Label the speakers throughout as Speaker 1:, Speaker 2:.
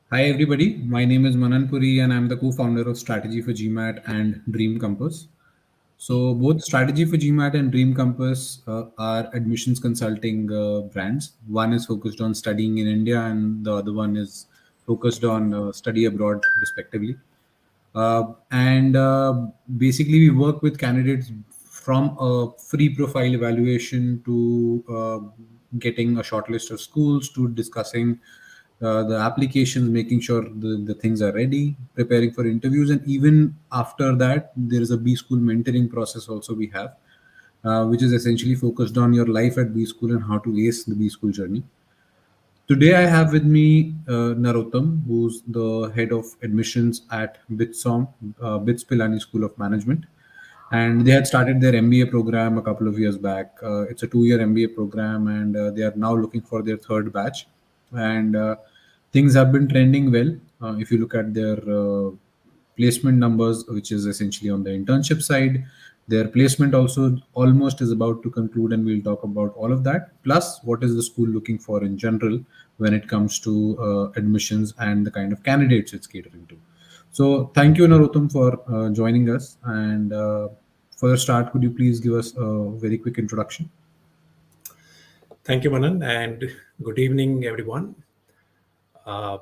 Speaker 1: Hi everybody, my name is Manan Puri and I'm the co-founder of Strategy for GMAT and Dream Compass. So both Strategy for GMAT and Dream Compass are admissions consulting brands. One is focused on studying in India and the other one is focused on study abroad respectively. And basically we work with candidates from a free profile evaluation to getting a short list of schools to discussing the applications, making sure the things are ready, preparing for interviews, and even after that there is a B school mentoring process also we have, which is essentially focused on your life at B school and how to ace the B school journey. Today, I have with me Narottam, who's the head of admissions at BITSoM, BITS Pilani School of Management. And they had started their MBA program a couple of years back. It's a 2 year MBA program, and they are now looking for their third batch. And things have been trending well. If you look at their placement numbers, which is essentially on the internship side. Their placement also almost is about to conclude, and we'll talk about all of that. Plus, what is the school looking for in general when it comes to admissions and the kind of candidates it's catering to. So, thank you, Narottam, for joining us. And for a start, could you please give us a very quick introduction?
Speaker 2: Thank you, Manan, and good evening, everyone. Uh,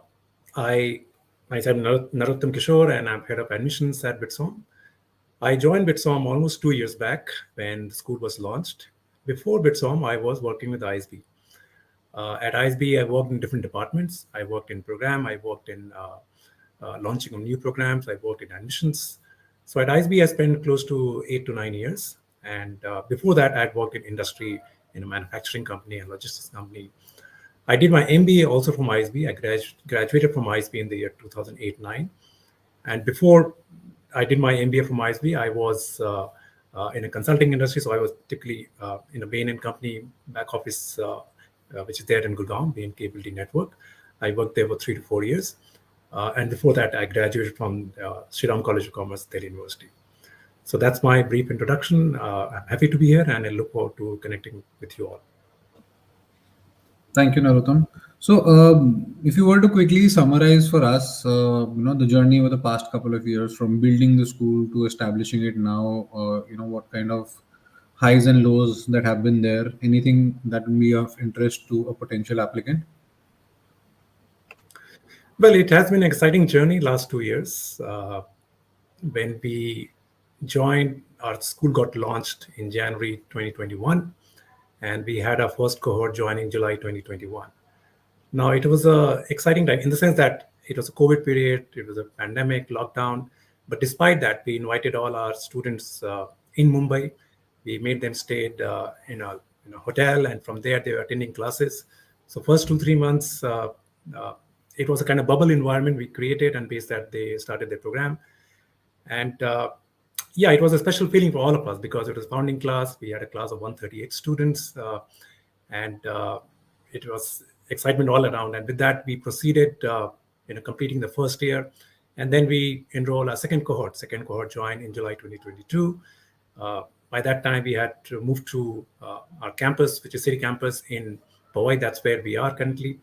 Speaker 2: I myself Narottam Kishore, and I'm head of admissions at BITSoM. I joined BITSoM almost 2 years back when the school was launched. Before BITSoM, I was working with ISB. At ISB, I worked in different departments. I worked in program. I worked in launching of new programs. I worked in admissions. So at ISB, I spent close to 8 to 9 years. And before that, I'd worked in industry in a manufacturing company and logistics company. I did my MBA also from ISB. I graduated from ISB in the year 2008-9. And before I did my MBA from ISB, I was in a consulting industry. So I was typically in a Bain & Company back office, which is there in Gurgaon, Bain Capability Network. I worked there for 3 to 4 years. And before that, I graduated from Sri Ram College of Commerce, Delhi University. So that's my brief introduction. I'm happy to be here, and I look forward to connecting with you all.
Speaker 1: Thank you, Narottam. So, if you were to quickly summarize for us, the journey over the past couple of years from building the school to establishing it now, what kind of highs and lows that have been there, anything that would be of interest to a potential applicant?
Speaker 2: Well, it has been an exciting journey last 2 years. When we joined, our school got launched in January 2021, and we had our first cohort join in July 2021. Now, it was a exciting time in the sense that it was a COVID period, it was a pandemic, lockdown. But despite that, we invited all our students in Mumbai. We made them stay in a hotel, and from there they were attending classes. So first 2 3 months, it was a kind of bubble environment we created, and based that they started their program. And yeah, it was a special feeling for all of us because it was founding class. We had a class of 138 students, and it was excitement all around. And with that, we proceeded, completing the first year, and then we enrolled our second cohort. Second cohort joined in July 2022. By that time, we had to move to our campus, which is City Campus in Powai. That's where we are currently.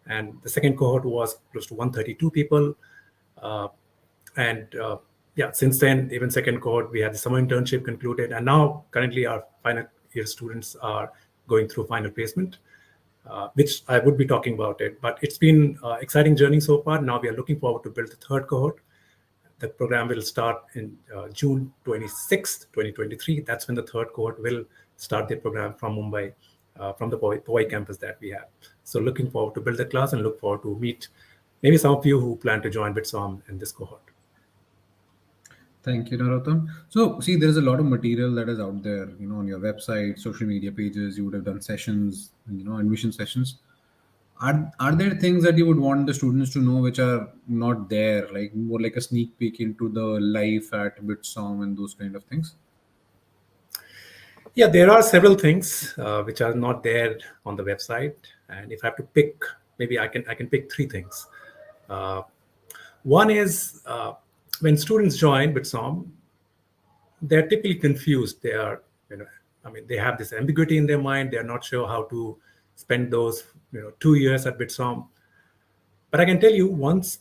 Speaker 2: And the second cohort was close to 132 people. Since then, even second cohort, we had the summer internship concluded. And now currently our final year students are going through final placement, which I would be talking about it. But it's been an exciting journey so far. Now we are looking forward to build the third cohort. The program will start in June 26th, 2023. That's when the third cohort will start their program from Mumbai, from the Powai campus that we have. So looking forward to build the class and look forward to meet maybe some of you who plan to join BITSoM in this cohort.
Speaker 1: Thank you, Narottam. So, see, there's a lot of material that is out there, on your website, social media pages. You would have done sessions, admission sessions. Are there things that you would want the students to know which are not there, like more like a sneak peek into the life at BITSoM and those kind of things?
Speaker 2: Yeah, there are several things which are not there on the website, and if I have to pick, maybe I can pick three things. One is when students join BITSoM, they're typically confused. They are, they have this ambiguity in their mind. They're not sure how to spend those, 2 years at BITSoM. But I can tell you, once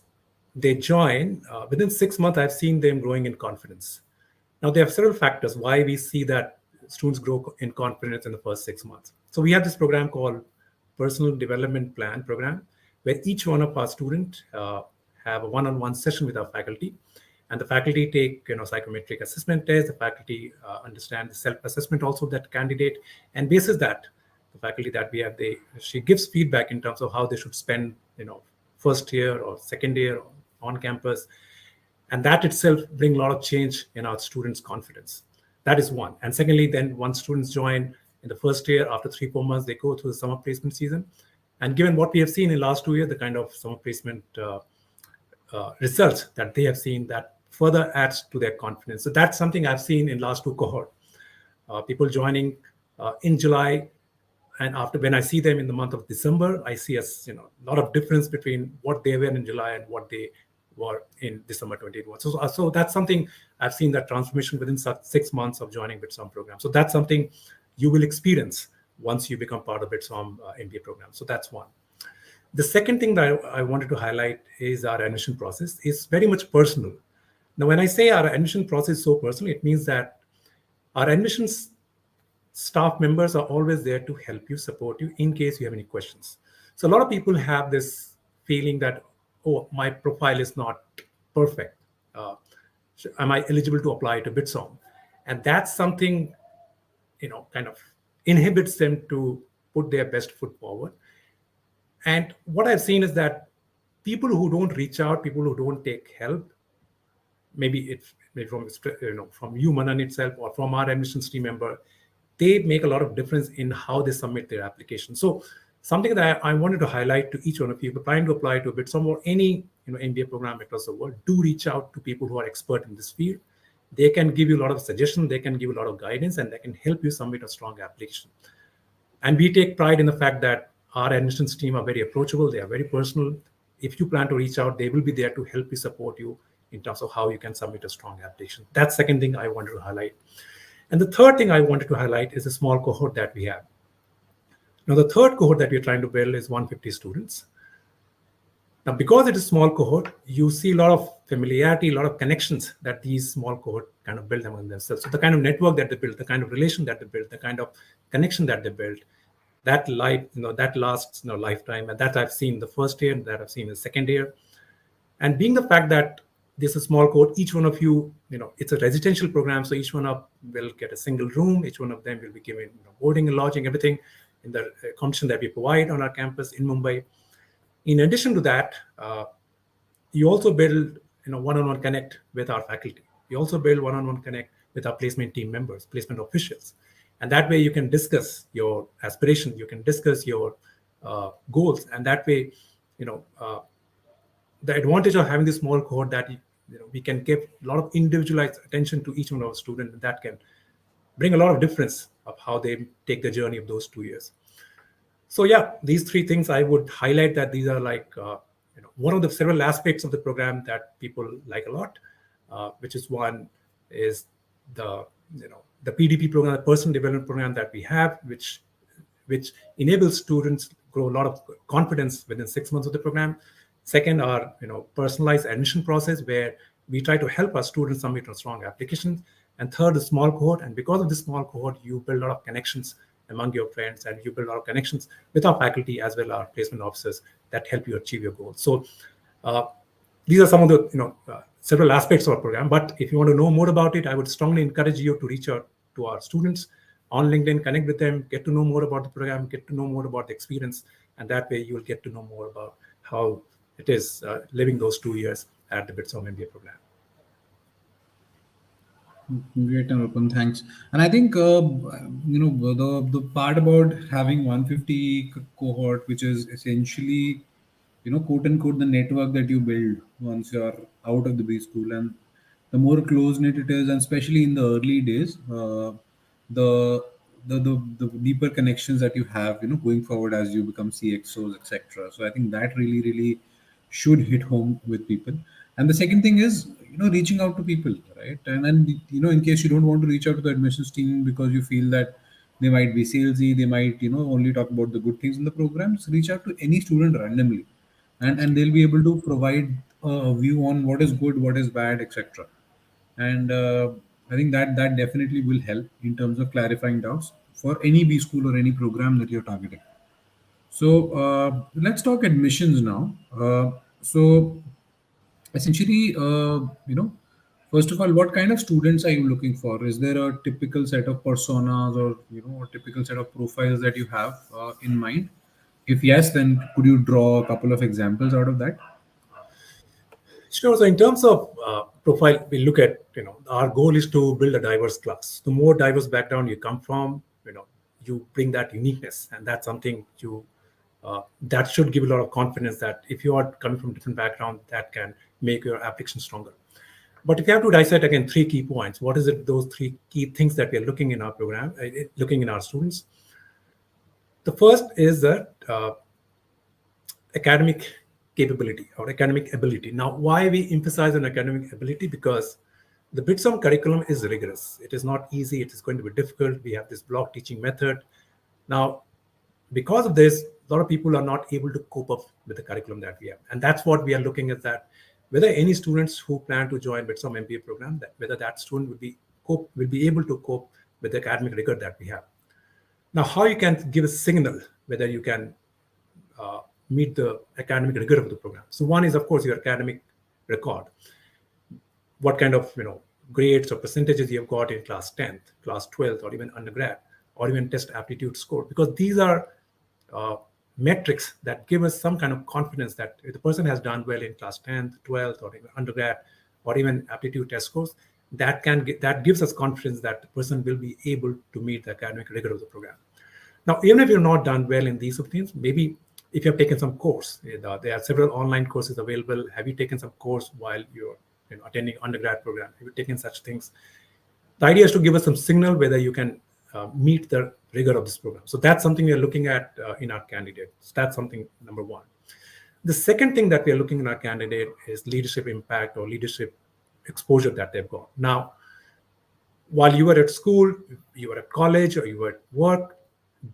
Speaker 2: they join, within 6 months, I've seen them growing in confidence. Now, there are several factors why we see that students grow in confidence in the first 6 months. So we have this program called Personal Development Plan program, where each one of our students have a one-on-one session with our faculty, and the faculty take psychometric assessment tests. The faculty understand the self-assessment also of that candidate, and basis that, the faculty that we have, she gives feedback in terms of how they should spend first year or second year on campus, and that itself bring a lot of change in our students' confidence. That is one. And secondly, then once students join in the first year, after 3-4 months, they go through the summer placement season. And given what we have seen in the last 2 years, the kind of summer placement results that they have seen, that further adds to their confidence. So that's something I've seen in last 2 cohort. People joining in July, and after, when I see them in the month of December, I see a lot of difference between what they were in July and what they were in December 2021. So that's something I've seen, that transformation within 6 months of joining BITSoM program. So that's something you will experience once you become part of BITSoM MBA program. So that's one. The second thing that I wanted to highlight is our admission process is very much personal. Now, when I say our admission process is so personal, it means that our admissions staff members are always there to help you, support you in case you have any questions. So a lot of people have this feeling that, oh, my profile is not perfect. Am I eligible to apply to BITSoM? And that's something, kind of inhibits them to put their best foot forward. And what I've seen is that people who don't reach out, people who don't take help, maybe from you, Manan itself, or from our admissions team member, they make a lot of difference in how they submit their application. So something that I wanted to highlight to each one of you, if trying to apply to BITSoM or any MBA program across the world, do reach out to people who are expert in this field. They can give you a lot of suggestions, they can give you a lot of guidance, and they can help you submit a strong application. And we take pride in the fact that our admissions team are very approachable, they are very personal. If you plan to reach out, they will be there to help you, support you in terms of how you can submit a strong application. That's the second thing I wanted to highlight. And the third thing I wanted to highlight is a small cohort that we have. Now, the third cohort that we're trying to build is 150 students. Now, because it is a small cohort, you see a lot of familiarity, a lot of connections that these small cohort kind of build among themselves. So the kind of network that they build, the kind of relation that they build, the kind of connection that they build, that that lasts lifetime. And that I've seen the first year, that I've seen the second year. And being the fact that this is a small cohort, each one of you, it's a residential program, so each one of will get a single room. Each one of them will be given boarding and lodging, everything in the accommodation that we provide on our campus in Mumbai. In addition to that, you also build one-on-one connect with our faculty. You also build one-on-one connect with our placement team members, placement officials. And that way you can discuss your aspiration, you can discuss your goals. And that way, the advantage of having this small cohort that we can give a lot of individualized attention to each one of our students, and that can bring a lot of difference of how they take the journey of those 2 years. So yeah, these three things I would highlight, that these are like one of the several aspects of the program that people like a lot, which is one is the PDP program, the personal development program that we have, which enables students grow a lot of confidence within 6 months of the program. Second, our personalized admission process, where we try to help our students submit a strong application. And third, the small cohort. And because of this small cohort, you build a lot of connections among your friends, and you build a lot of connections with our faculty as well as our placement officers that help you achieve your goals. So these are some of the several aspects of our program. But if you want to know more about it, I would strongly encourage you to reach out to our students on LinkedIn, connect with them, get to know more about the program, get to know more about the experience, and that way you will get to know more about how it is living those 2 years at the BITSoM MBA program.
Speaker 1: Great, Narottam, thanks. And I think the part about having 150 cohort, which is essentially quote unquote the network that you build once you're out of the B school, and the more close knit it is, and especially in the early days, the the deeper connections that you have going forward as you become CXOs, etc. So I think that really should hit home with people. And the second thing is reaching out to people, right? And then in case you don't want to reach out to the admissions team because you feel that they might be salesy, they might only talk about the good things in the programs, reach out to any student randomly and they'll be able to provide a view on what is good, what is bad, etc. And I think that definitely will help in terms of clarifying doubts for any B school or any program that you're targeting. So let's talk admissions now. So essentially, first of all, what kind of students are you looking for? Is there a typical set of personas or a typical set of profiles that you have in mind? If yes, then could you draw a couple of examples out of that?
Speaker 2: Sure. So in terms of profile, we look at, our goal is to build a diverse class. The more diverse background you come from, you bring that uniqueness, and that's something that should give a lot of confidence that if you are coming from different background, that can make your application stronger. But if you have to dissect again three key points, what is it? Those three key things that we are looking in our program, looking in our students. The first is that academic capability or academic ability. Now, why we emphasize on academic ability? Because the BITSoM curriculum is rigorous. It is not easy. It is going to be difficult. We have this block teaching method. Now, because of this, a lot of people are not able to cope up with the curriculum that we have. And that's what we are looking at, that whether any students who plan to join BITSoM MBA program, that whether that student will be able to cope with the academic rigor that we have. Now, how you can give a signal whether you can meet the academic rigor of the program. So one is, of course, your academic record. What kind of grades or percentages you have got in class 10th, class 12th, or even undergrad, or even test aptitude score. Because these are metrics that give us some kind of confidence that if the person has done well in class 10th, 12th, or even undergrad, or even aptitude test scores, that gives us confidence that the person will be able to meet the academic rigor of the program. Now, even if you're not done well in these things, maybe if you have taken some course, there are several online courses available. Have you taken some course while you're attending undergrad program? Have you taken such things? The idea is to give us some signal whether you can meet the rigor of this program. So that's something we are looking at in our candidates. That's something number one. The second thing that we are looking in our candidate is leadership impact or leadership exposure that they've got. Now, while you were at school, you were at college, or you were at work,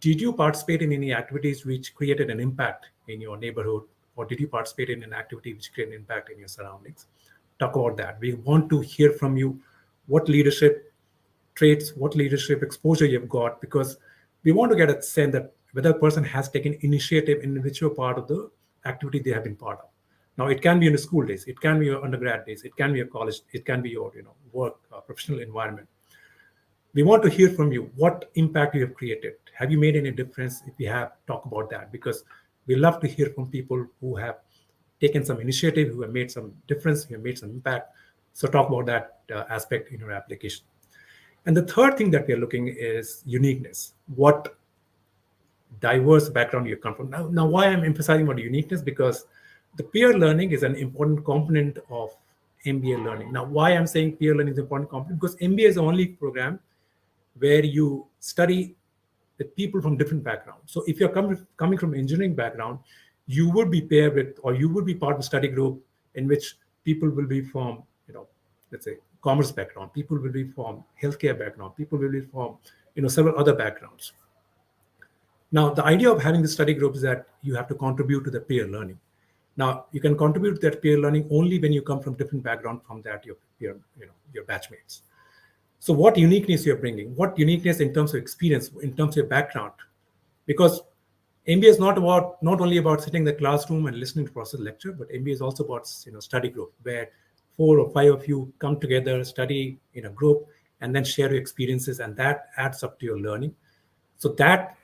Speaker 2: did you participate in any activities which created an impact in your neighborhood, or did you participate in an activity which created an impact in your surroundings? Talk about that. We want to hear from you what leadership traits, what leadership exposure you've got, because we want to get a sense that whether a person has taken initiative in whichever part of the activity they have been part of. Now, it can be in the school days, it can be your undergrad days, it can be your college, it can be your work, professional environment. We want to hear from you what impact you have created. Have you made any difference? If you have, talk about that, because we love to hear from people who have taken some initiative, who have made some difference, who have made some impact. So talk about that aspect in your application. And the third thing that we are looking is uniqueness. What diverse background you come from. Now, why I'm emphasizing about uniqueness? Because the peer learning is an important component of MBA learning. Now, why I'm saying peer learning is an important component? Because MBA is the only program where you study with people from different backgrounds. So if you're coming from engineering background, you would be paired with, or you would be part of a study group in which people will be from, let's say, commerce background, people will be from healthcare background, people will be from, several other backgrounds. Now, the idea of having the study group is that you have to contribute to the peer learning. Now, you can contribute to that peer learning only when you come from different background from that your batchmates. So what uniqueness you're bringing, what uniqueness in terms of experience, in terms of your background, because MBA is not only about sitting in the classroom and listening to process lecture, but MBA is also about study group, where 4 or 5 of you come together, study in a group, and then share your experiences, and that adds up to your learning. So that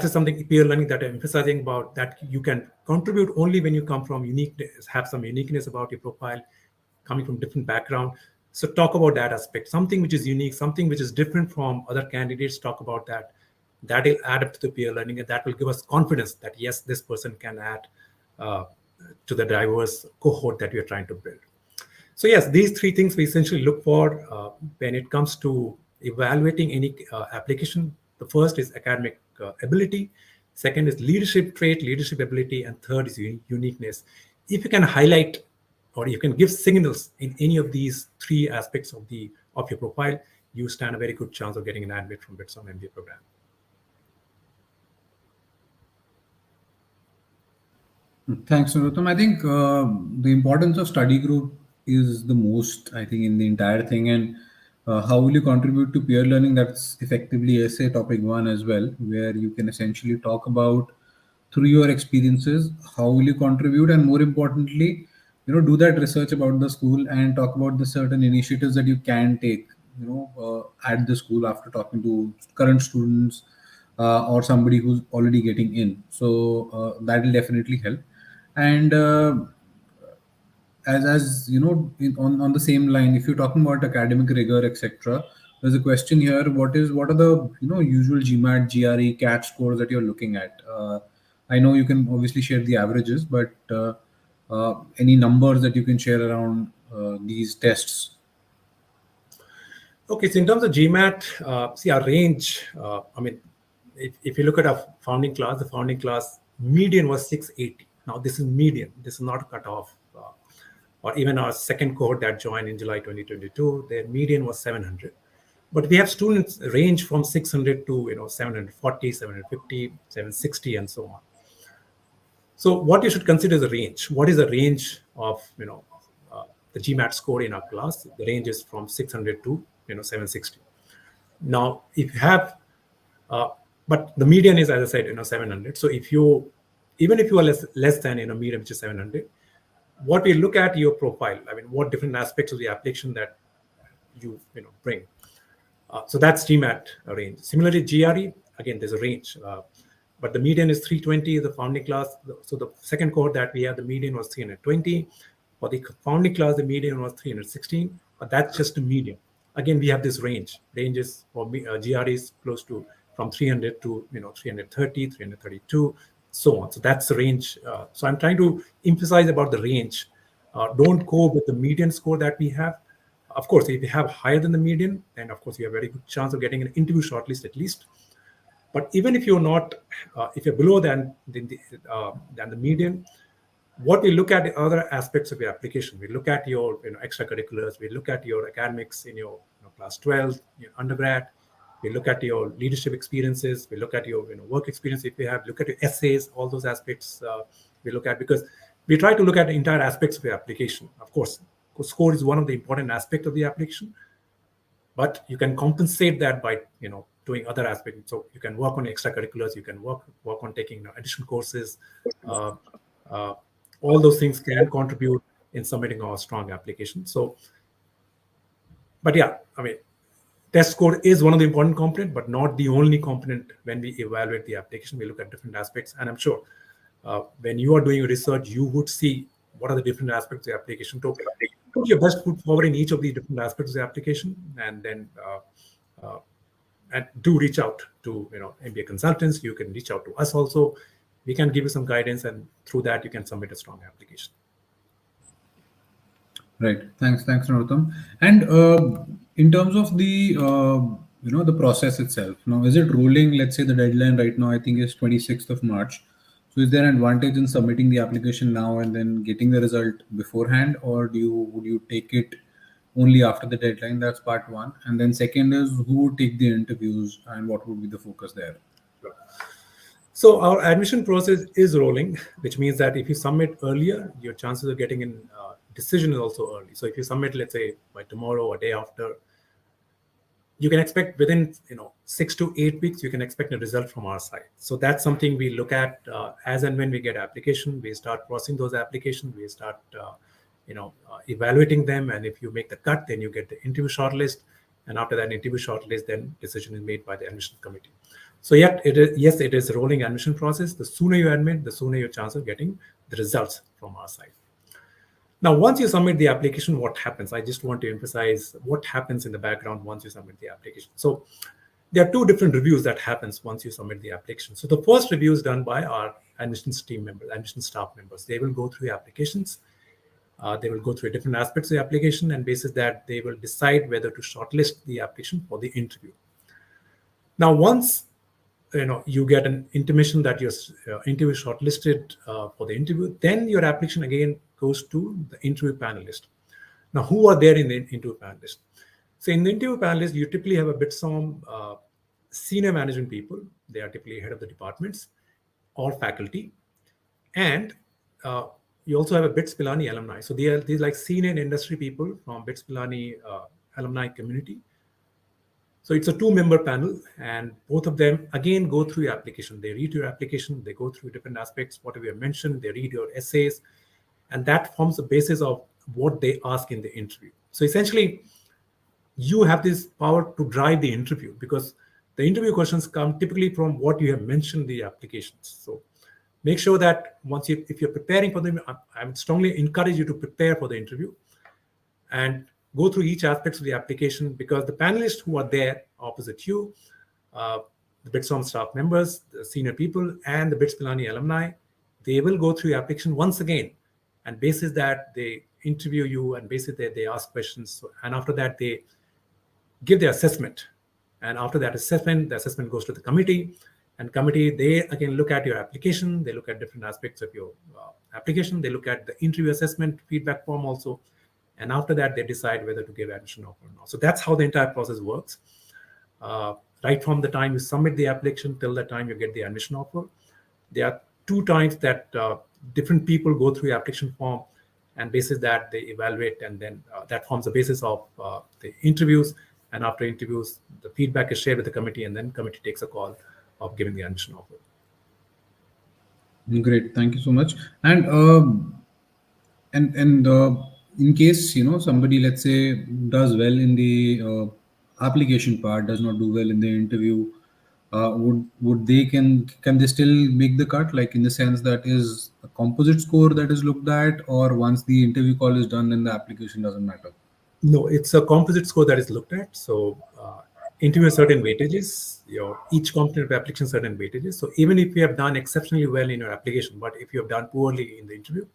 Speaker 2: is something peer learning that I'm emphasizing about, that you can contribute only when you come from uniqueness, have some uniqueness about your profile, coming from different background. So talk about that aspect, something which is unique, something which is different from other candidates. Talk about that. That will add up to the peer learning, and that will give us confidence that yes, this person can add to the diverse cohort that we are trying to build. So yes, these three things we essentially look for when it comes to evaluating any application. The first is academic ability, second is leadership trait, leadership ability, and third is uniqueness. If you can highlight or you can give signals in any of these three aspects of your profile, you stand a very good chance of getting an admit from BITSoM MBA program.
Speaker 1: Thanks, Narottam. I think the importance of study group is the most, I think, in the entire thing. And how will you contribute to peer learning? That's effectively essay topic one as well, where you can essentially talk about through your experiences, how will you contribute? And more importantly, do that research about the school and talk about the certain initiatives that you can take, at the school after talking to current students or somebody who's already getting in. So that will definitely help. And as you know, on the same line, if you're talking about academic rigor, etc., there's a question here: what are the usual GMAT, GRE, CAT scores that you're looking at? I know you can obviously share the averages, but any numbers that you can share around these tests?
Speaker 2: Okay, so in terms of GMAT, see our range. I mean, if you look at our founding class, the founding class median was 680. Now this is median. This is not cutoff. Or even our second cohort that joined in July 2022, their median was 700. But we have students range from 600 to 740, 750, 760, and so on. So what you should consider is the range. What is the range of the GMAT score in our class? The range is from 600 to 760. Now, if you have, but the median is, as I said, 700. So even if you are less than median, which is 700, what we look at your profile. I mean, what different aspects of the application that you bring. So that's GMAT range. Similarly, GRE, again, there's a range. But the median is 320, the founding class. So the second cohort that we had, the median was 320. For the founding class, the median was 316. But that's just the median. Again, we have this range. Ranges for GRE is close to from 300 to 330, 332, so on. So that's the range. So I'm trying to emphasize about the range. Don't go with the median score that we have. Of course, if you have higher than the median, then of course you have a very good chance of getting an interview shortlist at least. But even if you're not, if you're below than the median, what we look at the other aspects of your application. We look at your extracurriculars. We look at your academics in your class 12, your undergrad. We look at your leadership experiences. We look at your work experience if you have. Look at your essays. All those aspects we look at, because we try to look at the entire aspects of your application. Of course, score is one of the important aspects of the application, but you can compensate that by doing other aspects. So you can work on extracurriculars. You can work on taking additional courses. All those things can contribute in submitting our strong application. So, but yeah, I mean, test score is one of the important component, but not the only component when we evaluate the application. We look at different aspects, and I'm sure when you are doing research, you would see what are the different aspects of the application. So put your best foot forward in each of the different aspects of the application, and then and do reach out to MBA consultants. You can reach out to us also. We can give you some guidance, and through that you can submit a strong application.
Speaker 1: Right. Thanks, Narottam. And in terms of the the process itself, now is it rolling? Let's say the deadline right now, I think, is 26th of March. So is there an advantage in submitting the application now and then getting the result beforehand, or would you take it only after the deadline? That's part one. And then second is, who would take the interviews and what would be the focus there?
Speaker 2: So our admission process is rolling, which means that if you submit earlier, your chances of getting a decision is also early. So if you submit, let's say by tomorrow or day after, you can expect within 6 to 8 weeks, you can expect a result from our side. So that's something we look at as and when we get application. We start processing those applications. We start evaluating them, and if you make the cut, then you get the interview shortlist, and after that interview shortlist, then decision is made by the admission committee. So yes, it is a rolling admission process. The sooner you admit, the sooner your chance of getting the results from our side. Now, once you submit the application, what happens? I just want to emphasize what happens in the background once you submit the application. So there are two different reviews that happens once you submit the application. So the first review is done by our admissions team members, admission staff members. They will go through the applications. They will go through different aspects of the application, and basis that they will decide whether to shortlist the application for the interview. Now, once you get an intimation that your interview is shortlisted for the interview, then your application again goes to the interview panelist. Now, who are there in the interview panelist? So in the interview panelist, you typically have a BITSoM senior management people. They are typically head of the departments or faculty. And you also have a BITS Pilani alumni. So these like senior industry people from BITS Pilani alumni community. So it's a 2-member panel, and both of them again go through your application. They read your application, they go through different aspects, whatever you have mentioned, they read your essays, and that forms the basis of what they ask in the interview. So essentially, you have this power to drive the interview because the interview questions come typically from what you have mentioned in the applications. So make sure that if you're preparing for them, I would strongly encourage you to prepare for the interview and go through each aspect of the application, because the panelists who are there opposite you, the BITSoM staff members, the senior people, and the BITS Pilani alumni, they will go through your application once again, and basis that they interview you, and basis that they ask questions, and after that they give the assessment. And after that assessment, the assessment goes to the committee, and committee, they again look at your application, they look at different aspects of your application, they look at the interview assessment feedback form also, and after that they decide whether to give admission offer or not. So that's how the entire process works. Right from the time you submit the application till the time you get the admission offer, there are 2 times that different people go through the application form, and basis that they evaluate, and then that forms the basis of the interviews, and after interviews the feedback is shared with the committee, and then committee takes a call of giving the admission offer.
Speaker 1: Great, thank you so much. And in case somebody, let's say, does well in the application part, does not do well in the interview, would they can they still make the cut? Like, in the sense that is a composite score that is looked at, or once the interview call is done, then the application doesn't matter?
Speaker 2: No, it's a composite score that is looked at. So interview certain weightages, each component of application certain weightages. So even if you have done exceptionally well in your application, but if you have done poorly in the interview,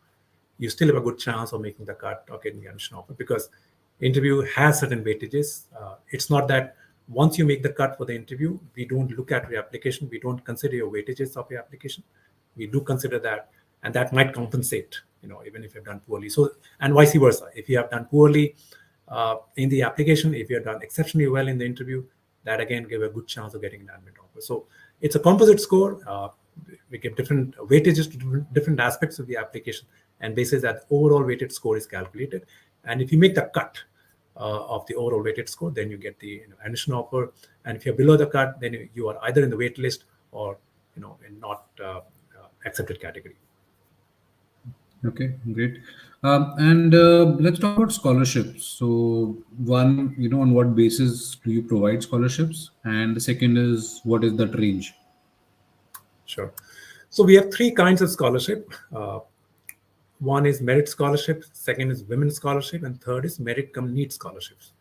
Speaker 2: you still have a good chance of making the cut or getting the admission offer, because interview has certain weightages. It's not that once you make the cut for the interview, we don't look at your application, we don't consider your weightages of your application. We do consider that, and that might compensate, even if you've done poorly. So, and vice versa, if you have done poorly in the application, if you have done exceptionally well in the interview, that again give a good chance of getting an admission offer. So it's a composite score. We give different weightages to different aspects of the application, and basis that overall weighted score is calculated. And if you make the cut of the overall weighted score, then you get the admission offer. And if you're below the cut, then you are either in the wait list or in not accepted category.
Speaker 1: Okay, great. And let's talk about scholarships. So, one, on what basis do you provide scholarships? And the second is, what is that range?
Speaker 2: Sure. So we have 3 kinds of scholarship. One is merit scholarship, second is women's scholarship, and third is merit cum need scholarships.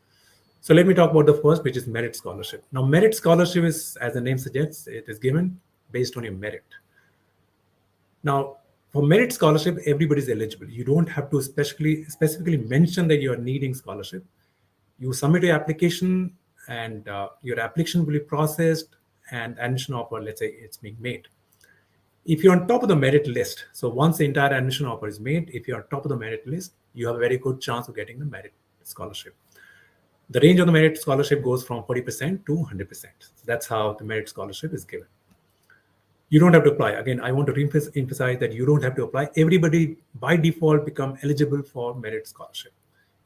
Speaker 2: So let me talk about the first, which is merit scholarship. Now, merit scholarship is, as the name suggests, it is given based on your merit. Now, for merit scholarship, everybody is eligible. You don't have to specifically mention that you are needing scholarship. You submit your application, and your application will be processed, and admission offer, let's say, it's being made. If you're on top of the merit list, so once the entire admission offer is made, if you're on top of the merit list, you have a very good chance of getting the merit scholarship. The range of the merit scholarship goes from 40% to 100%. So that's how the merit scholarship is given. You don't have to apply. Again, I want to emphasize that you don't have to apply. Everybody by default become eligible for merit scholarship.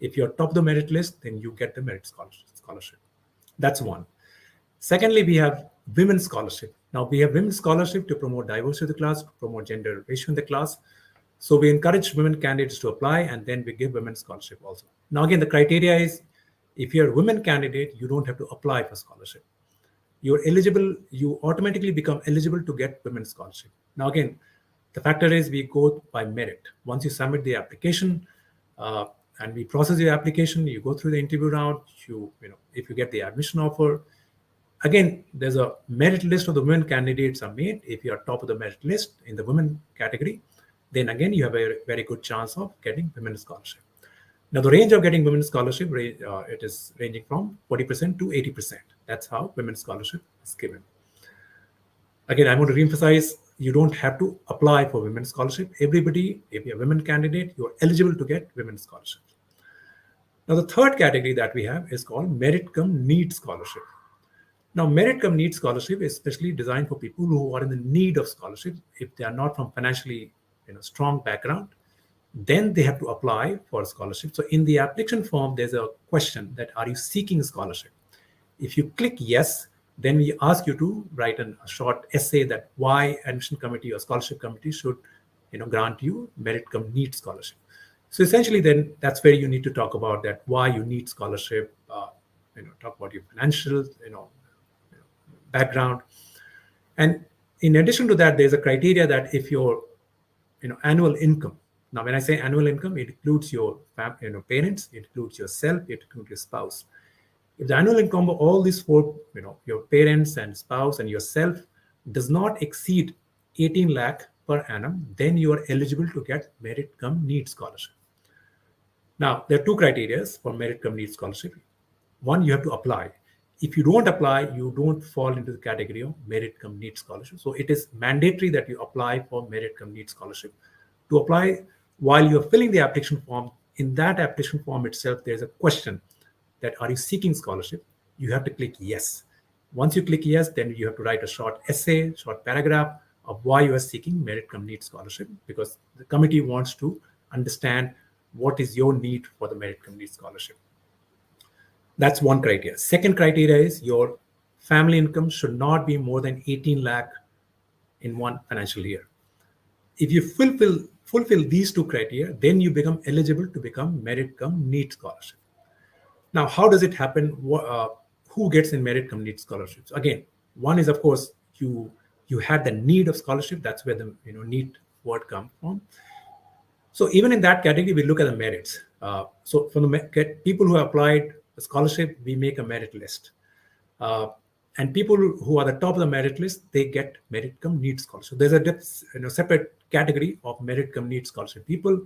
Speaker 2: If you're top of the merit list, then you get the merit scholarship. That's one. Secondly, we have women's scholarship. Now, we have women's scholarship to promote diversity of the class, to promote gender ratio in the class. So we encourage women candidates to apply, and then we give women's scholarship also. Now, again, the criteria is, if you're a women candidate, you don't have to apply for scholarship. You're eligible, you automatically become eligible to get women's scholarship. Now, again, the factor is we go by merit. Once you submit the application, and we process your application, you go through the interview round, if you get the admission offer, again, there's a merit list of the women candidates are made. If you are top of the merit list in the women category, then again, you have a very good chance of getting women's scholarship. Now, the range of getting women's scholarship, it is ranging from 40% to 80%. That's how women's scholarship is given. Again, I want to reemphasize, you don't have to apply for women's scholarship. Everybody, if you're a women candidate, you're eligible to get women's scholarship. Now, the third category that we have is called merit cum need scholarship. Now, merit cum need scholarship is especially designed for people who are in the need of scholarship if they are not from financially strong background, then they have to apply for a scholarship. So in the application form, there's a question that, are you seeking scholarship? If you click yes, then we ask you to write a short essay that why admission committee or scholarship committee should grant you merit cum need scholarship. So essentially, then that's where you need to talk about that why you need scholarship. Talk about your financial background, and in addition to that, there's a criteria that if your annual income. Now, when I say annual income, it includes your parents, it includes yourself, it includes your spouse. If the annual income of all these four, your parents and spouse and yourself does not exceed 18 lakh per annum, then you are eligible to get merit cum need scholarship. Now, there are two criteria for merit cum need scholarship. One, you have to apply. If you don't apply, you don't fall into the category of merit cum need scholarship. So it is mandatory that you apply for merit cum need scholarship. To apply, while you're filling the application form, in that application form itself, there's a question that, are you seeking scholarship? You have to click yes. Once you click yes, then you have to write a short essay, short paragraph of why you are seeking merit cum need scholarship, because the committee wants to understand what is your need for the merit cum need scholarship. That's one criteria. Second criteria is your family income should not be more than 18 lakh in one financial year. If you fulfill these two criteria, then you become eligible to become merit cum need scholarship. Now, how does it happen? Who gets in merit cum need scholarships? Again, one is, of course, you had the need of scholarship. That's where the need word comes from. So even in that category, we look at the merits. So for the people who applied a scholarship, we make a merit list. And people who are the top of the merit list, they get merit cum need scholarship. There's a separate category of merit cum need scholarship. People,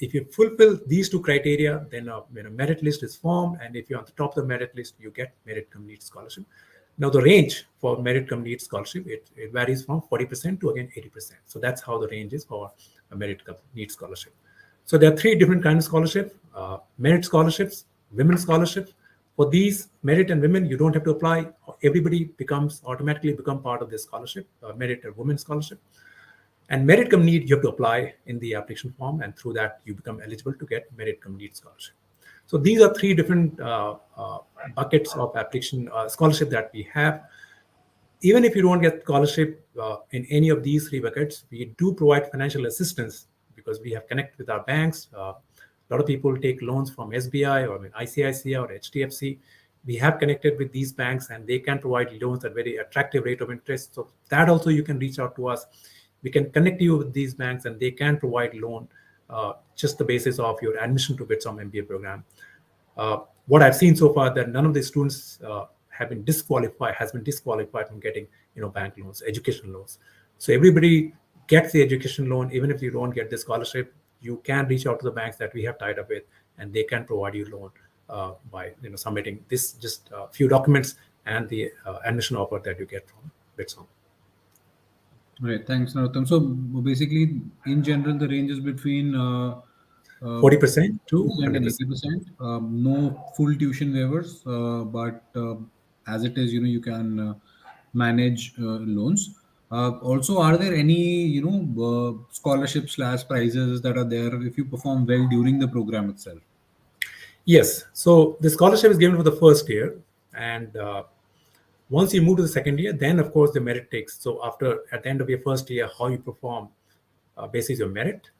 Speaker 2: if you fulfill these two criteria, then a merit list is formed. And if you're on the top of the merit list, you get merit cum need scholarship. Now, the range for merit cum need scholarship, it varies from 40% to, again, 80%. So that's how the range is for a merit cum need scholarship. So there are three different kinds of scholarship: merit scholarships, women's scholarships. For these, merit and women, you don't have to apply. Everybody automatically become part of this scholarship, merit or women's scholarship. And merit cum need, you have to apply in the application form, and through that, you become eligible to get merit cum need scholarship. So these are three different buckets of application scholarship that we have. Even if you don't get scholarship in any of these three buckets, we do provide financial assistance because we have connected with our banks. A lot of people take loans from SBI or ICICI or HDFC. We have connected with these banks, and they can provide loans at very attractive rate of interest. So that also you can reach out to us. We can connect you with these banks, and they can provide loan just the basis of your admission to BITSoM MBA program. What I've seen so far, that none of the students has been disqualified from getting bank loans, education loans. So everybody gets the education loan. Even if you don't get the scholarship, you can reach out to the banks that we have tied up with, and they can provide you loan by submitting this just a few documents and the admission offer that you get from BITSoM.
Speaker 1: Right. Thanks, Narottam. So basically, in general, the range is between
Speaker 2: 40% to
Speaker 1: 100%
Speaker 2: 100%.
Speaker 1: and 80%. No full tuition waivers, but as it is, you can manage loans. Also, are there any scholarship / prizes that are there if you perform well during the program itself?
Speaker 2: Yes. So the scholarship is given for the first year, and once you move to the second year, then of course the merit takes. So at the end of your first year, how you perform basis your merit,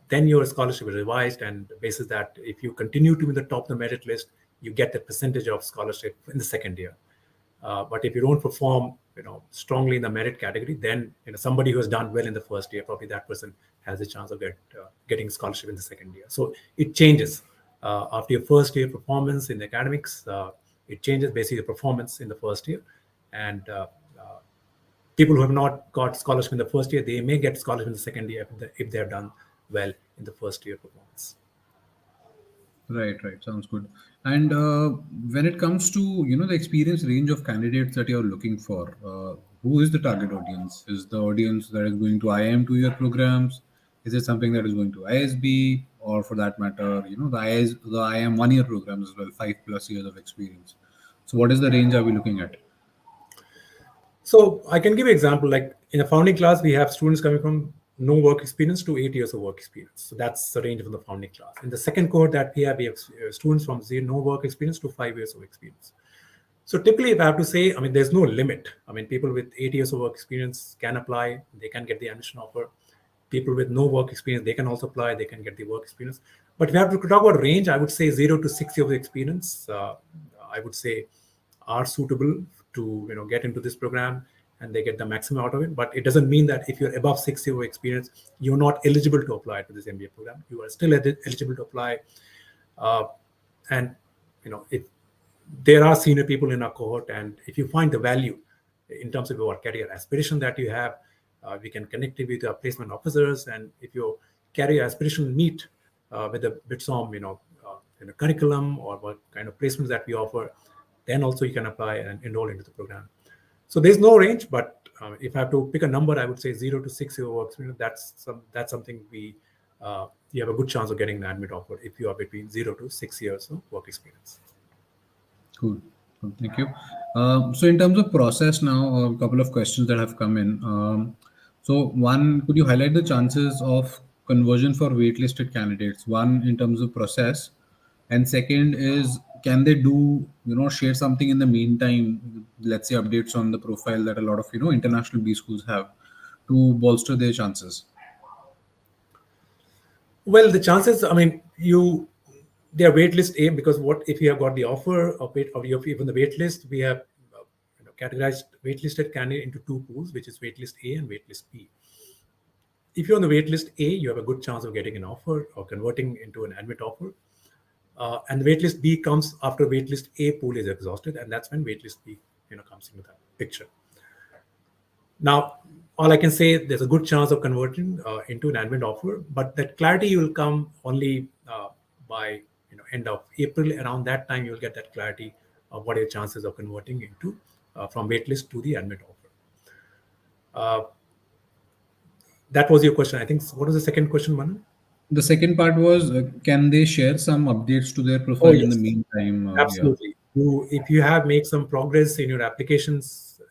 Speaker 2: then your scholarship is revised, and basis that if you continue to be the top of the merit list, you get the percentage of scholarship in the second year. But if you don't perform strongly in the merit category, then somebody who has done well in the first year, probably that person has a chance of getting scholarship in the second year. So it changes after your first year performance in academics. It changes basically the performance in the first year, and people who have not got scholarship in the first year, they may get scholarship in the second year if they have done well in the first year performance.
Speaker 1: Right. Sounds good. And when it comes to the experience range of candidates that you're looking for, who is the target audience? Is the audience that is going to IIM 2-year programs? Is it something that is going to ISB, or for that matter, the IIM 1-year programs as well, 5+ years of experience? So what is the range are we looking at?
Speaker 2: So I can give you an example. Like in a founding class, we have students coming from no work experience to 8 years of work experience. So that's the range from the founding class. In the second cohort that we have students from zero, no work experience to 5 years of experience. So typically, if I have to say, I mean, there's no limit. I mean, people with 8 years of work experience can apply, they can get the admission offer. People with no work experience, they can also apply, they can get the work experience. But if you have to talk about range, I would say 0 to 6 years of experience, I would say are suitable to get into this program, and they get the maximum out of it. But it doesn't mean that if you're above 6 years of experience, you're not eligible to apply to this MBA program. You are still eligible to apply. And if there are senior people in our cohort, and if you find the value in terms of your career aspiration that you have, we can connect you with our placement officers. And if your career aspiration meet with the BITSoM curriculum or what kind of placements that we offer, then also you can apply and enroll into the program. So there's no range, but if I have to pick a number, I would say 0 to 6 year work experience. That's something you have a good chance of getting an admit offer if you are between 0 to 6 years of work experience.
Speaker 1: Cool. Thank you. So in terms of process now, a couple of questions that have come in. So one, could you highlight the chances of conversion for waitlisted candidates? One, in terms of process, and second is, can they do, share something in the meantime, let's say updates on the profile that a lot of, international B schools have to bolster their chances?
Speaker 2: Well, the chances, I mean, they are waitlist A, because what if you have got the offer of it, or even the waitlist, we have categorized waitlisted candidate into two pools, which is waitlist A and waitlist B. If you're on the waitlist A, you have a good chance of getting an offer or converting into an admit offer. And the waitlist B comes after waitlist A pool is exhausted, and that's when waitlist B comes into that picture. Now, all I can say, there's a good chance of converting into an admit offer, but that clarity will come only by end of April. Around that time, you'll get that clarity of what are your chances of converting into from waitlist to the admit offer. That was your question. I think. What was the second question, Manu?
Speaker 1: The second part was, can they share some updates to their profile in the meantime?
Speaker 2: Absolutely. If you have made some progress in your applications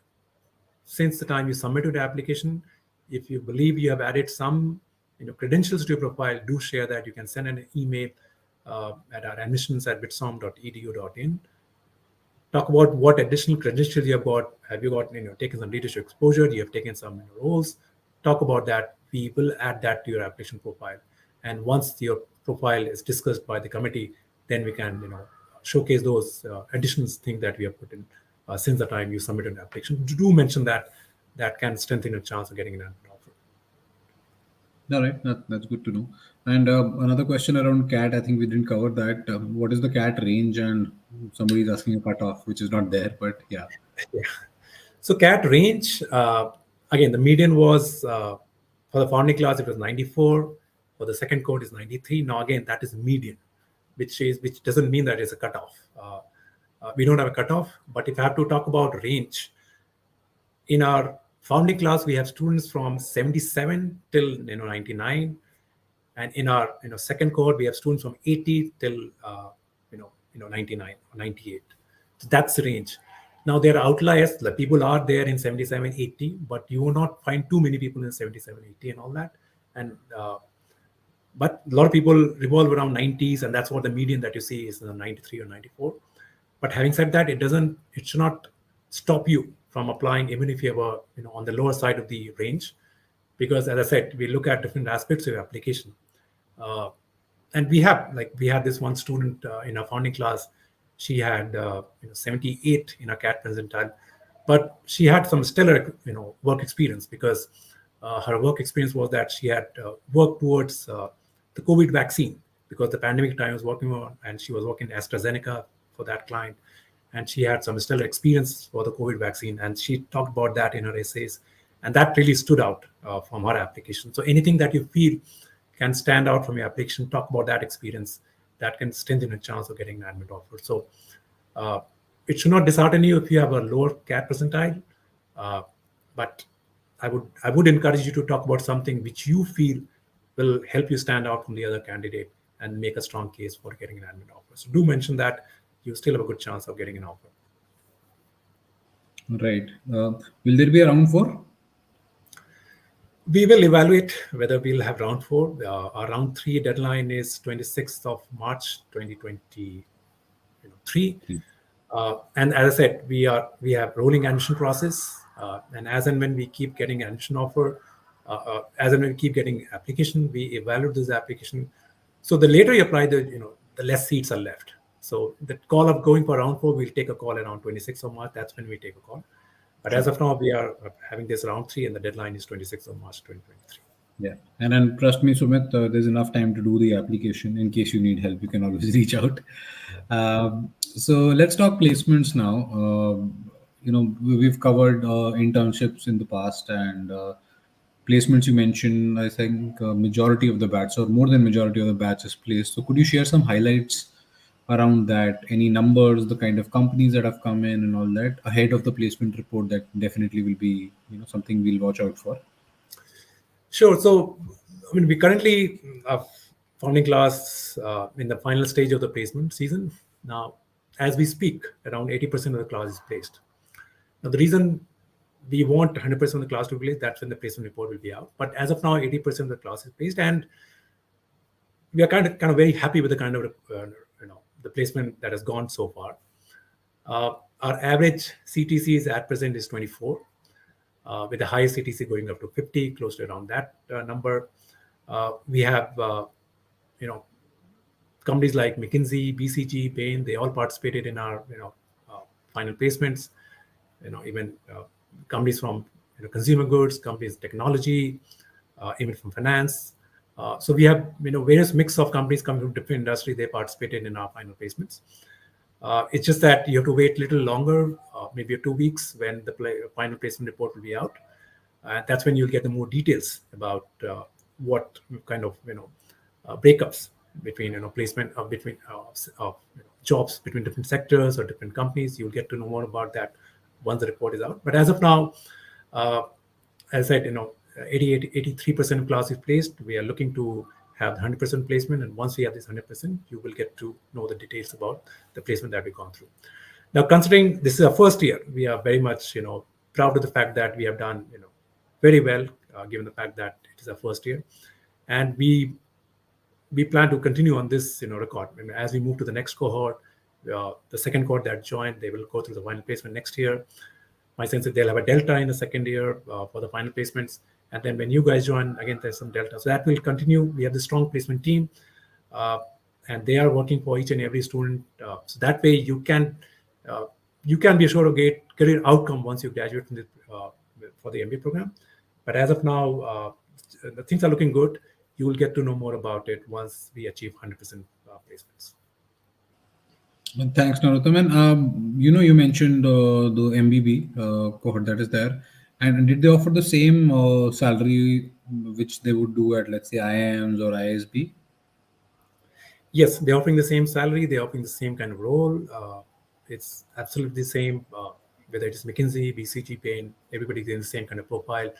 Speaker 2: since the time you submitted the application, if you believe you have added some credentials to your profile, do share that. You can send an email at our admissions@bitsom.edu.in. Talk about what additional credentials you have got. Have you got taken some leadership exposure? You have taken some roles. Talk about that. We will add that to your application profile. And once your profile is discussed by the committee, then we can showcase those additional things that we have put in since the time you submitted an application. Do mention that can strengthen your chance of getting an offer.
Speaker 1: All right, that's good to know. And another question around CAT, I think we didn't cover that. What is the CAT range? And somebody's asking a cutoff, which is not there, but yeah.
Speaker 2: So CAT range, again, the median was for the founding class, it was 94. For the second cohort is 93. Now, again, that is median, which doesn't mean that it's a cutoff. We don't have a cutoff, but if I have to talk about range, in our founding class, we have students from 77 till 99, and in our second cohort, we have students from 80 till 99 or 98. So that's the range. Now there are outliers. The people are there in 77, 80, but you will not find too many people in 77, 80 and all that. And but a lot of people revolve around 90s, and that's what the median that you see is 93 or 94. But having said that, it should not stop you from applying, even if you have on the lower side of the range, because as I said, we look at different aspects of your application. And we had this one student in our founding class. She had 78 in her CAT percentile, but she had some stellar work experience, because her work experience was that she had worked towards the COVID vaccine, because the pandemic time was working on, and she was working at AstraZeneca for that client, and she had some stellar experience for the COVID vaccine, and she talked about that in her essays, and that really stood out from her application. So anything that you feel can stand out from your application, talk about that experience. That can strengthen a chance of getting an admit offer. So it should not dishearten you if you have a lower CAT percentile, but I would encourage you to talk about something which you feel will help you stand out from the other candidate and make a strong case for getting an admit offer. So do mention that you still have a good chance of getting an offer.
Speaker 1: Right. Will there be a round 4?
Speaker 2: We will evaluate whether we'll have round 4. Our round 3 deadline is 26th of March 2023. And as I said, we have rolling admission process, and as and when we keep getting admission offer, as and when we keep getting application, we evaluate this application. So the later you apply, the less seats are left. So the call of going for round 4, we'll take a call around 26th of March. That's when we take a call. But as of now, we are having this round 3, and the deadline is 26th of March 2023.
Speaker 1: Yeah, and then trust me, Sumit, there's enough time to do the application. In case you need help, you can always reach out. So let's talk placements now. We've covered internships in the past, and placements you mentioned. I think majority of the batch, or more than majority of the batch, is placed. So could you share some highlights around that? Any numbers, the kind of companies that have come in, and all that ahead of the placement report? That definitely will be something we'll watch out for.
Speaker 2: Sure. So, we currently are founding class in the final stage of the placement season. Now, as we speak, around 80% of the class is placed. Now, the reason we want 100% of the class to be placed, that's when the placement report will be out. But as of now, 80% of the class is placed, and we are kind of very happy with the kind of the placement that has gone so far. Our average CTC is at present is 24. With the highest CTC going up to 50, close to around that number. We have, companies like McKinsey, BCG, Bain, they all participated in our, final placements. Even companies from consumer goods, companies technology, even from finance. So we have, various mix of companies coming from different industry. They participated in our final placements. It's just that you have to wait a little longer, maybe 2 weeks, when the final placement report will be out. That's when you'll get the more details about what kind of breakups between placement between jobs between different sectors or different companies. You'll get to know more about that once the report is out. But as of now, as I said, 83% of class is placed. We are looking to have 100% placement, and once we have this 100%, you will get to know the details about the placement that we've gone through. Now, considering this is our first year, we are very much proud of the fact that we have done very well, given the fact that it is our first year, and we plan to continue on this record. As we move to the next cohort, the second cohort that joined, they will go through the final placement next year. My sense is they'll have a delta in the second year for the final placements. And then when you guys join, again, there's some delta. So that will continue. We have the strong placement team, and they are working for each and every student. So that way you can be assured of great career outcome once you graduate from for the MBA program. But as of now, the things are looking good. You will get to know more about it once we achieve 100% placements.
Speaker 1: Thanks, Narottam. And you mentioned the MBB cohort that is there. And did they offer the same salary which they would do at, let's say, IIMs or ISB?
Speaker 2: Yes, they're offering the same salary. They're offering the same kind of role. It's absolutely the same, whether it is McKinsey, BCG, Bain, everybody's in the same kind of profile,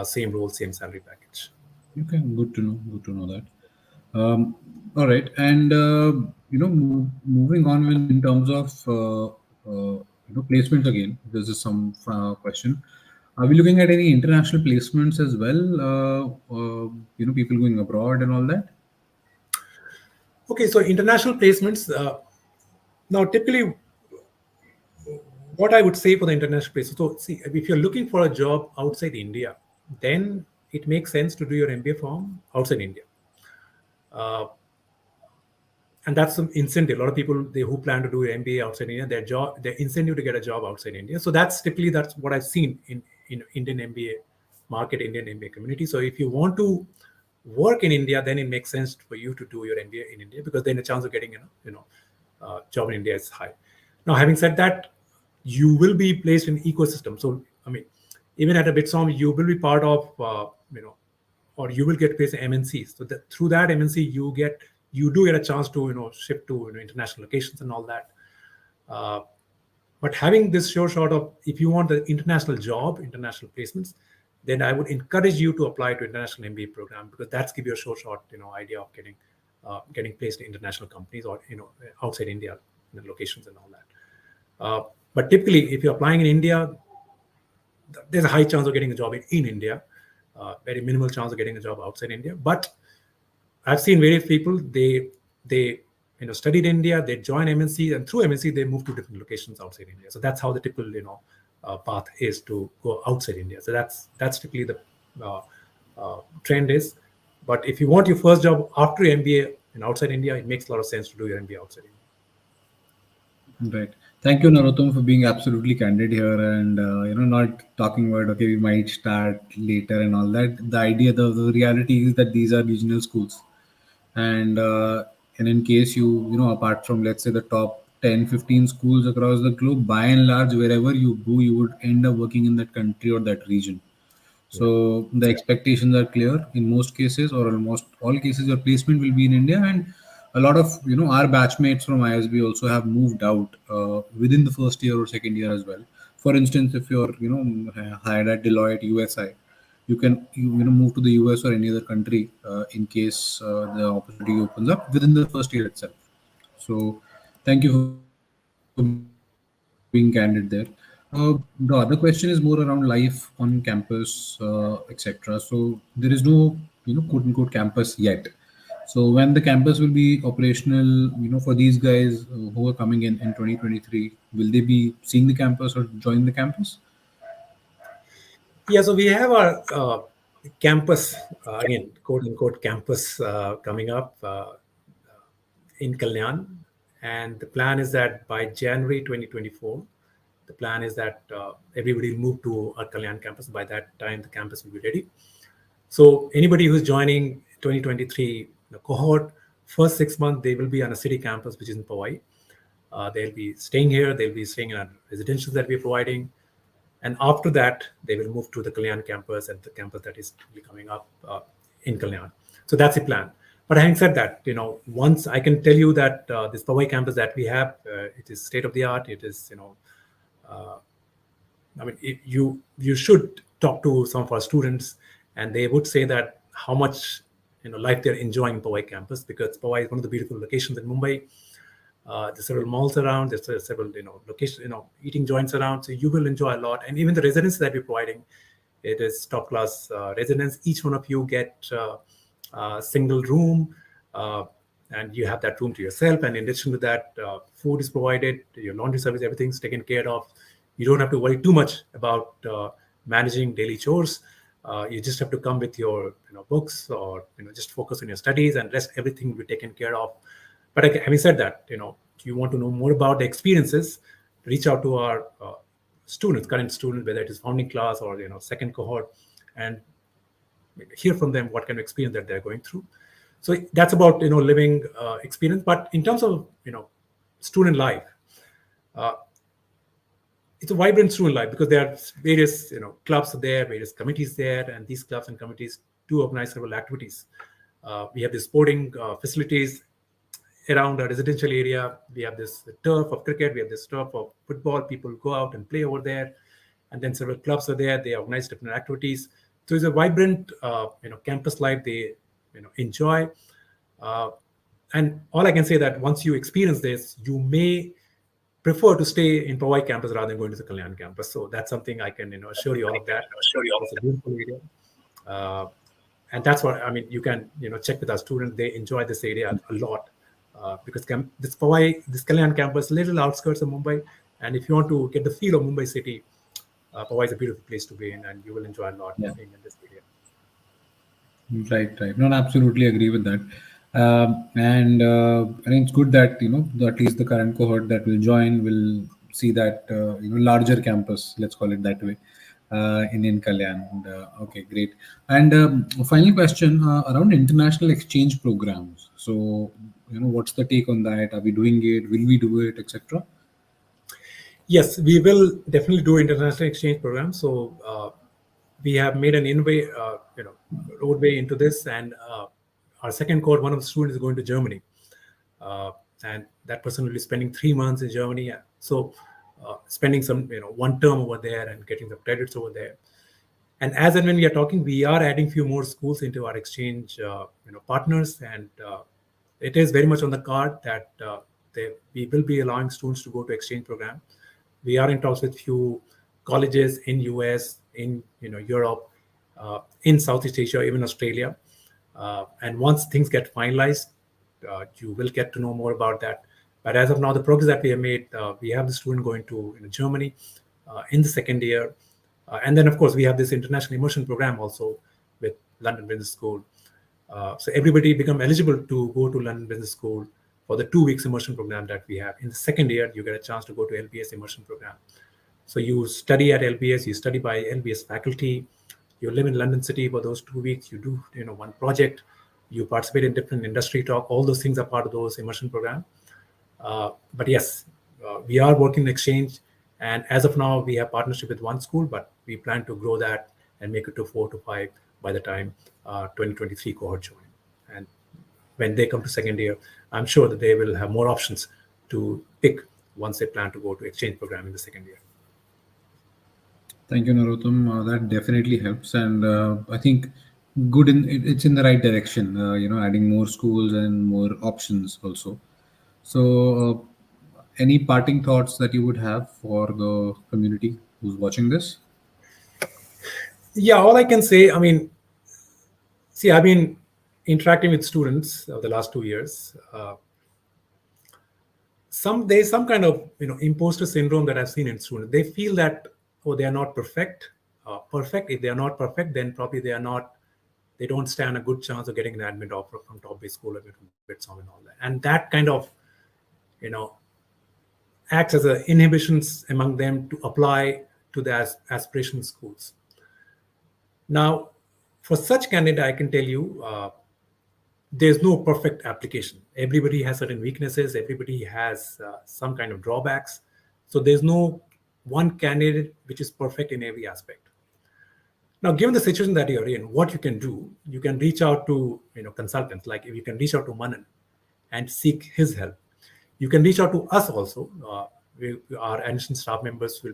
Speaker 2: same role, same salary package.
Speaker 1: Okay, good to know. Good to know that. All right, and moving on in terms of placements again. This is some question. Are we looking at any international placements as well? People going abroad and all that.
Speaker 2: Okay, so international placements. Now, typically, what I would say for the international placements. So, see, if you're looking for a job outside India, then it makes sense to do your MBA from outside India. And that's some incentive. A lot of people who plan to do an MBA outside India, their incentive to get a job outside India. So that's what I've seen in Indian MBA market, Indian MBA community. So if you want to work in India, then it makes sense for you to do your MBA in India, because then the chance of getting job in India is high. Now, having said that, you will be placed in ecosystem. So even at a BITSoM, you will be part of or you will get placed in MNCs. So through that MNC, you do get a chance to shift to international locations and all that. But having this sure shot of, if you want the international job, international placements, then I would encourage you to apply to international MBA program, because that's give you a sure shot idea of getting placed in international companies or outside India locations and all that. But typically, if you're applying in India, there's a high chance of getting a job in India. very minimal chance of getting a job outside India. But I've seen various people, they studied India, they join MNC, and through MNC they move to different locations outside India. So that's how the typical path is to go outside India. So that's typically the trend is. But if you want your first job after your MBA outside India, it makes a lot of sense to do your MBA outside India.
Speaker 1: Right. Thank you, Narottam, for being absolutely candid here and not talking about okay, we might start later and all that. The idea, the reality is that these are regional schools, and in case you apart from let's say the top 10, 15 schools across the globe, by and large, wherever you go, you would end up working in that country or that region.
Speaker 2: Yeah.
Speaker 1: So the expectations are clear in most cases, or almost all cases. Your placement will be in India, and a lot of our batchmates from ISB also have moved out within the first year or second year as well. For instance, if you're hired at Deloitte USI, you can move to the US or any other country in case the opportunity opens up within the first year itself. So thank you for being candid there. The other question is more around life on campus, etc. So there is no quote unquote campus yet. So when the campus will be operational, for these guys who are coming in 2023, will they be seeing the campus or join the campus?
Speaker 2: Yeah, so we have our campus, again, quote unquote campus coming up in Kalyan. And the plan is that by January 2024, the plan is that everybody will move to our Kalyan campus. By that time, the campus will be ready. So anybody who's joining 2023 cohort, first 6 months, they will be on a city campus, which is in Powai. They'll be staying here. They'll be staying in our residentials that we're providing. And after that, they will move to the Kalyan campus and the campus that is coming up in Kalyan. So that's the plan. But having said that, once I can tell you that this Powai campus that we have, it is state of the art. It is, you should talk to some of our students, and they would say that how much life they're enjoying in Powai campus, because Powai is one of the beautiful locations in Mumbai. There's several malls around. There's several locations, eating joints around. So you will enjoy a lot. And even the residence that we're providing, it is top class residence. Each one of you get a single room, and you have that room to yourself. And in addition to that, food is provided, your laundry service, everything's taken care of. You don't have to worry too much about managing daily chores. You just have to come with your books, or just focus on your studies, and rest everything will be taken care of. But having said that, you want to know more about the experiences, reach out to our students, current students, whether it is founding class or second cohort, and hear from them what kind of experience that they're going through. So that's about living experience. But in terms of student life, it's a vibrant student life, because there are various clubs there, various committees there, and these clubs and committees do organize several activities. We have the sporting facilities around our residential area. We have this turf of cricket, we have this turf of football. People go out and play over there, and then several clubs are there. They organize different activities. So it's a vibrant campus life they enjoy. And all I can say that once you experience this, you may prefer to stay in Powai campus rather than going to the Kalyan campus. So that's something I can assure you all of that. It's a beautiful area. And that's what you can check with our students. They enjoy this area a lot. Because this Kalyan campus, little outskirts of Mumbai, and if you want to get the feel of Mumbai city, Powai is a beautiful place to be in, and you will enjoy a lot being in this area.
Speaker 1: Right. No, I absolutely agree with that. And I think it's good that at least the current cohort that will join will see that larger campus, let's call it that way, in Kalyan. And, okay, great. And final question around international exchange programs. So what's the take on that? Are we doing it? Will we do it, etc.?
Speaker 2: Yes, we will definitely do international exchange programs. So we have made an roadway into this, and our second cohort, one of the students is going to Germany, and that person will be spending 3 months in Germany. So spending some one term over there and getting the credits over there. And as and when we are talking, we are adding few more schools into our exchange partners, and it is very much on the card that we will be allowing students to go to exchange program. We are in talks with few colleges in US, in Europe, in Southeast Asia, even Australia. And once things get finalized, you will get to know more about that. But as of now, the progress that we have made, we have the student going to Germany in the second year. And then, of course, we have this international immersion program also with London Business School. So everybody become eligible to go to London Business School for the 2 weeks immersion program that we have. In the second year, you get a chance to go to LBS immersion program. So you study at LBS, you study by LBS faculty, you live in London City for those 2 weeks, you do one project, you participate in different industry talk, all those things are part of those immersion program. But yes, we are working in exchange, and as of now, we have partnership with one school, but we plan to grow that and make it to 4 to 5 by the time 2023 cohort join. And when they come to second year, I'm sure that they will have more options to pick once they plan to go to exchange program in the second year.
Speaker 1: Thank you, Narottam. That definitely helps, and I think it's in the right direction. Adding more schools and more options also. So, any parting thoughts that you would have for the community who's watching this?
Speaker 2: Yeah, all I can say, see, I've been interacting with students of the last 2 years. There's some kind of imposter syndrome that I've seen in students. They feel that they are not perfect. If they are not perfect, then probably they don't stand a good chance of getting an admit offer from top-based school or from BITSoM and all that. And that kind of acts as an inhibitions among them to apply to the aspiration schools. Now, for such candidate, I can tell you, there's no perfect application. Everybody has certain weaknesses. Everybody has some kind of drawbacks. So there's no one candidate which is perfect in every aspect. Now, given the situation that you're in, what you can do, you can reach out to consultants. Like if you can reach out to Manan and seek his help. You can reach out to us also. Our admission staff members will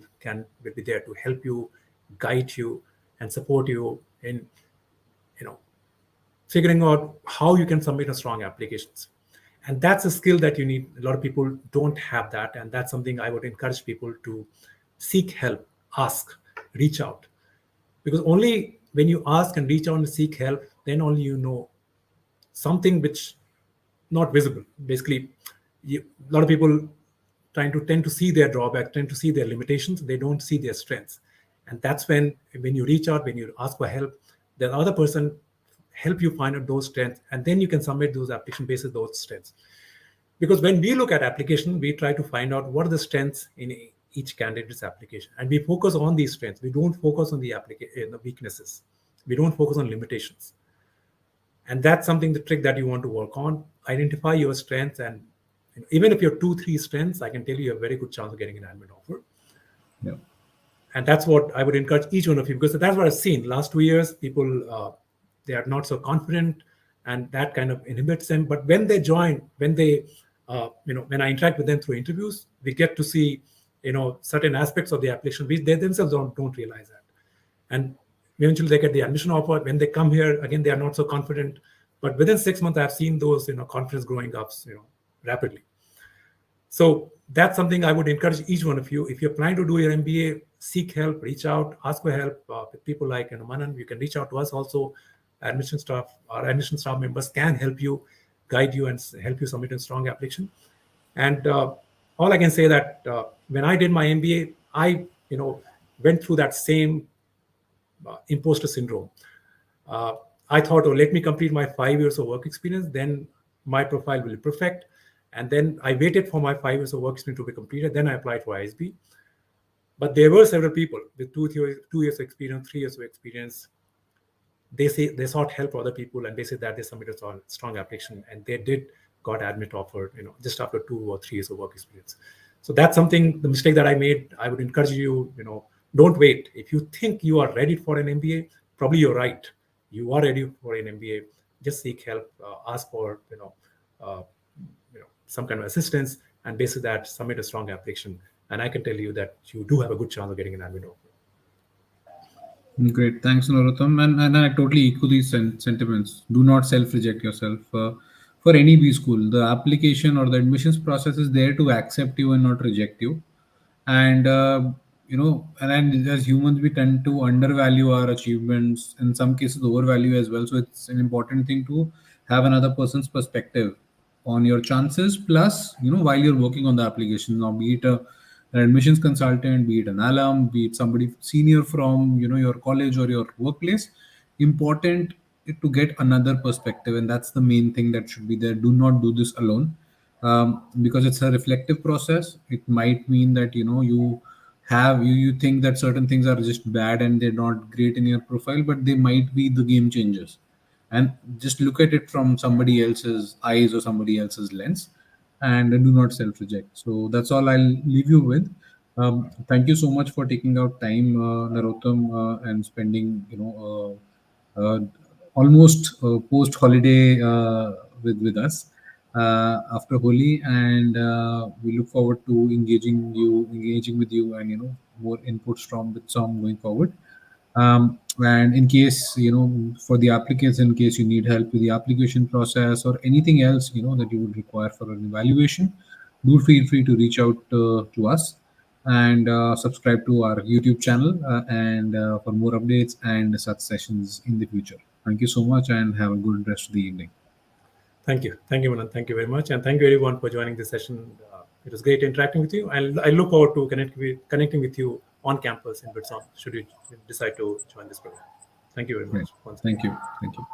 Speaker 2: be there to help you, guide you, and support you in figuring out how you can submit a strong applications. And that's a skill that you need. A lot of people don't have that, and that's something I would encourage people to seek help, ask, reach out. Because only when you ask and reach out and seek help, then only something which not visible. Basically, a lot of people tend to see their drawbacks, tend to see their limitations. They don't see their strengths. And that's when you reach out, when you ask for help, the other person help you find out those strengths, and then you can submit those application basis those strengths. Because when we look at application, we try to find out what are the strengths in each candidate's application, and we focus on these strengths. We don't focus on the weaknesses. We don't focus on limitations. And that's something, the trick that you want to work on. Identify your strengths, and even if you have 2-3 strengths, I can tell you have a very good chance of getting an admit offer.
Speaker 1: Yeah.
Speaker 2: And that's what I would encourage each one of you, because that's what I've seen last 2 years. People they are not so confident, and that kind of inhibits them. But when they join, when I interact with them through interviews, we get to see certain aspects of the application which they themselves don't realize that. And eventually they get the admission offer. When they come here again, they are not so confident. But within 6 months, I've seen those confidence growing up rapidly. So that's something I would encourage each one of you. If you're planning to do your MBA, seek help, reach out, ask for help with people like Manan. You can reach out to us also. Our admission staff members can help you, guide you, and help you submit a strong application. And all I can say that when I did my MBA, I went through that same imposter syndrome. I thought, let me complete my 5 years of work experience, then my profile will be perfect. And then I waited for my 5 years of work experience to be completed. Then I applied for ISB. But there were several people with 2 years of experience, 3 years of experience. They sought help for other people, and they said that they submitted a strong application, and they got admit offer, just after 2 or 3 years of work experience. So that's something, the mistake that I made. I would encourage you, don't wait. If you think you are ready for an MBA, probably you're right. You are ready for an MBA. Just seek help, ask for, some kind of assistance, and based on that, submit a strong application. And I can tell you that you do have a good chance of getting an admit offer.
Speaker 1: Great, thanks, Narottam. And I totally echo these sentiments. Do not self-reject yourself. For any B school, the application or the admissions process is there to accept you and not reject you. And and then as humans, we tend to undervalue our achievements, in some cases overvalue as well. So it's an important thing to have another person's perspective on your chances. Plus, while you're working on the application, now be it an admissions consultant, be it an alum, be it somebody senior from your college or your workplace, important to get another perspective, and that's the main thing that should be there. Do not do this alone, because it's a reflective process. It might mean that you think that certain things are just bad and they're not great in your profile, but they might be the game changers. And just look at it from somebody else's eyes or somebody else's lens, and do not self reject. So that's all I'll leave you with. Thank you so much for taking out time, Narottam, and spending almost post holiday with us after Holi, and we look forward to engaging with you, and more inputs from BITSoM going forward. And in case for the applicants, in case you need help with the application process or anything else that you would require for an evaluation, do feel free to reach out to us, and subscribe to our YouTube channel, and for more updates and such sessions in the future. Thank you so much, and have a good rest of the evening.
Speaker 2: Thank you. Thank you, Manan. Thank you very much. And thank you, everyone, for joining this session. It was great interacting with you. And I look forward to connecting with you on campus in BITSoM, should you decide to join this program. Thank you very much.
Speaker 1: Thank you. Thank you.